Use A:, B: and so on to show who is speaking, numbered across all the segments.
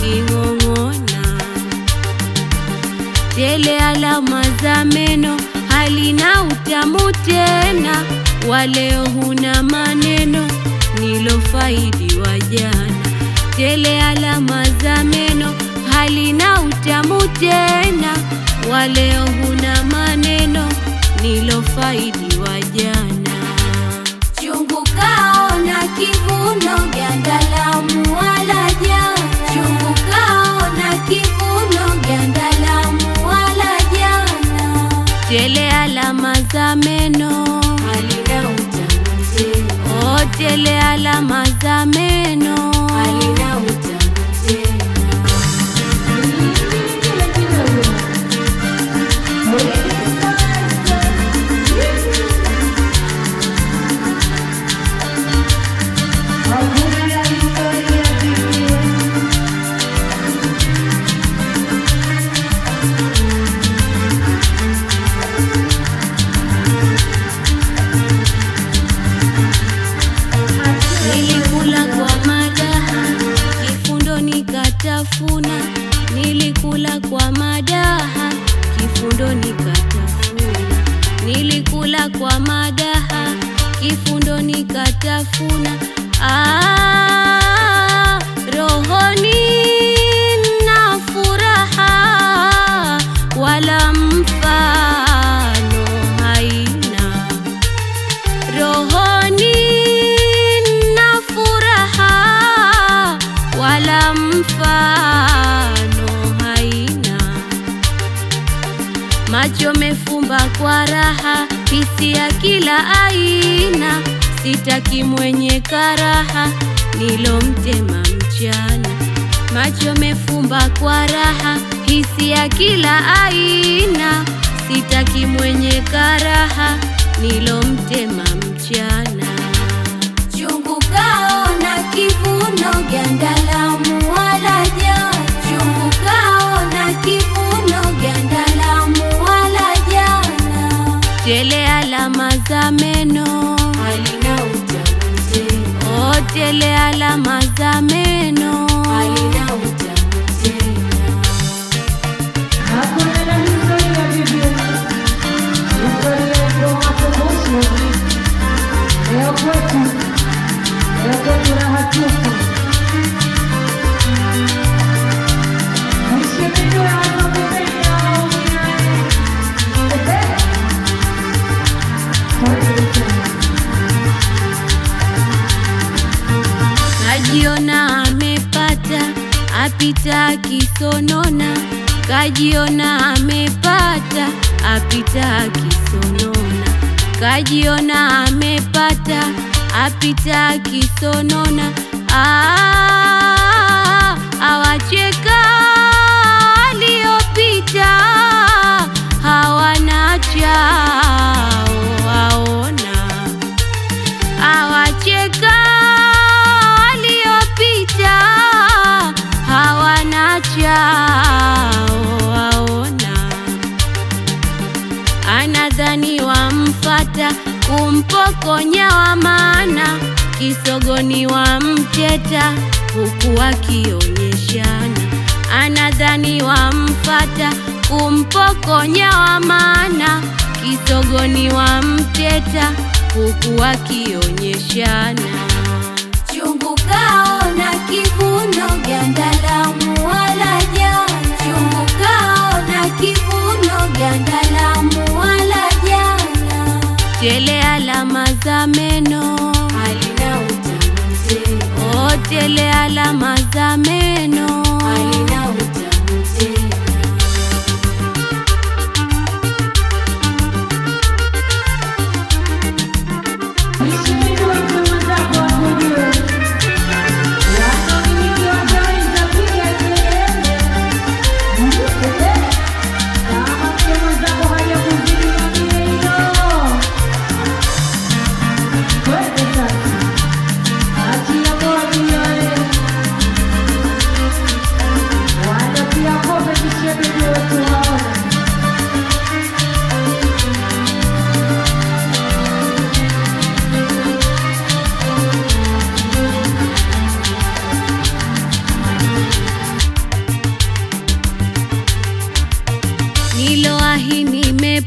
A: king'ong'ona. Tele alama za meno halina utamu tena, waleo huna maneno nilofaidi wa jana. Tele alama za meno halina utamu tena, waleo huna maneno nilofaidi wa jana.
B: Chungu kaona kivuno, ganda la muwala jana. Chungu kaona kivuno, ganda la muwala jana.
A: Tele alama za meno
B: halina utamu tena.
A: Oh, tele alama za meno
B: halina utamu tena.
A: Nilikula kwa madaha, kifundo nikatafuna. Nilikula kwa madaha, kifundo nikatafuna. Nilikula kwa madaha, kifundo nikatafuna. Rohoni na furaha, wala mfano haina. Rohoni na furaha, wala mfano haina. Macho mefumba kwa raha, hisia kila aina. Sitaki mwenye karaha, nilomtema mchana. Macho mefumba kwa raha, hisia kila aina. Sitaki mwenye karaha, nilomtema mchana.
B: Chungu kaona kivuno, ganda la muwala jana. Chungu kaona kivuno, ganda la muwala jana.
A: Tele alama za meno
B: halina utamu tena.
A: Oh, tele alama za meno
B: halina utamu tena.
A: Kajiona amepata, apita akisonona. Kajiona amepata, apita akisonona. Kajiona amepata, apita akisonona. Awacheka waliopita, hawana chao waona. Awacheka waliopita, hawana chao waona. Anadhani wamfata, kumpokonya wa maana. Kisogoni wamteta, huku wakionyeshana. Anadhani wamfata, kumpokonya wa maana. Kisogoni wamteta, huku wakionyeshana.
B: Chungu kaona kivuno, ganda la muwala jana. Chungu kaona kivuno, ganda la muwala jana.
A: Tele alama za meno
B: halina utamu tena.
A: Oh, tele alama za meno
B: halina utamu tena.
C: Mimi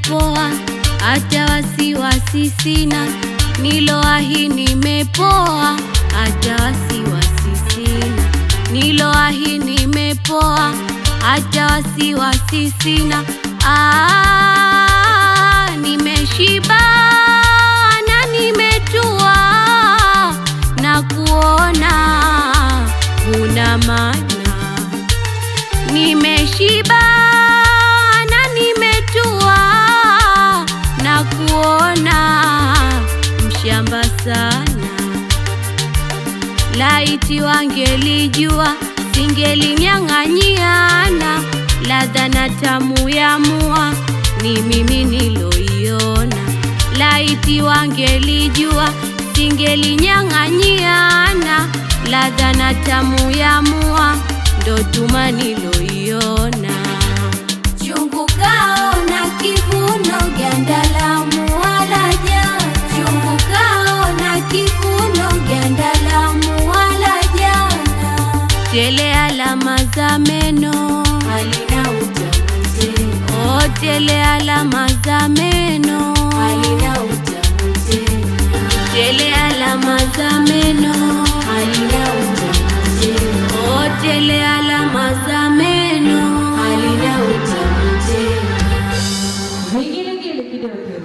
A: nimepoa, hata wasiwasi sina, niloahi nimepoa, hata wasiwasi sina, niloahi nimepoa, hata wasiwasi sina. Nimeshiba na nimetua na kuona huna maana, nimeshiba na nimetua na kuona mshamba sana. Laiti wangelijua singelinyang'anyiana, ladha na tamu ya mua ni mimi niloiona. Laiti wangelijua singelinyang'anyiana, ladha na tamu ya mua ndo tuma niloiona.
B: Chungu kaona kivuno, ganda la mua la jana. Chungu kaona kivuno, ganda la mua la jana.
A: Tele alama za meno,
B: halina utamu tena.
A: oh, tele alama za meno,
B: Halina utamu tena.
A: tele alama za meno,
B: Halina utamu tena.
A: oh, tele alama za meno.
B: Halina utamu tena.
C: Vigelegele kidogo.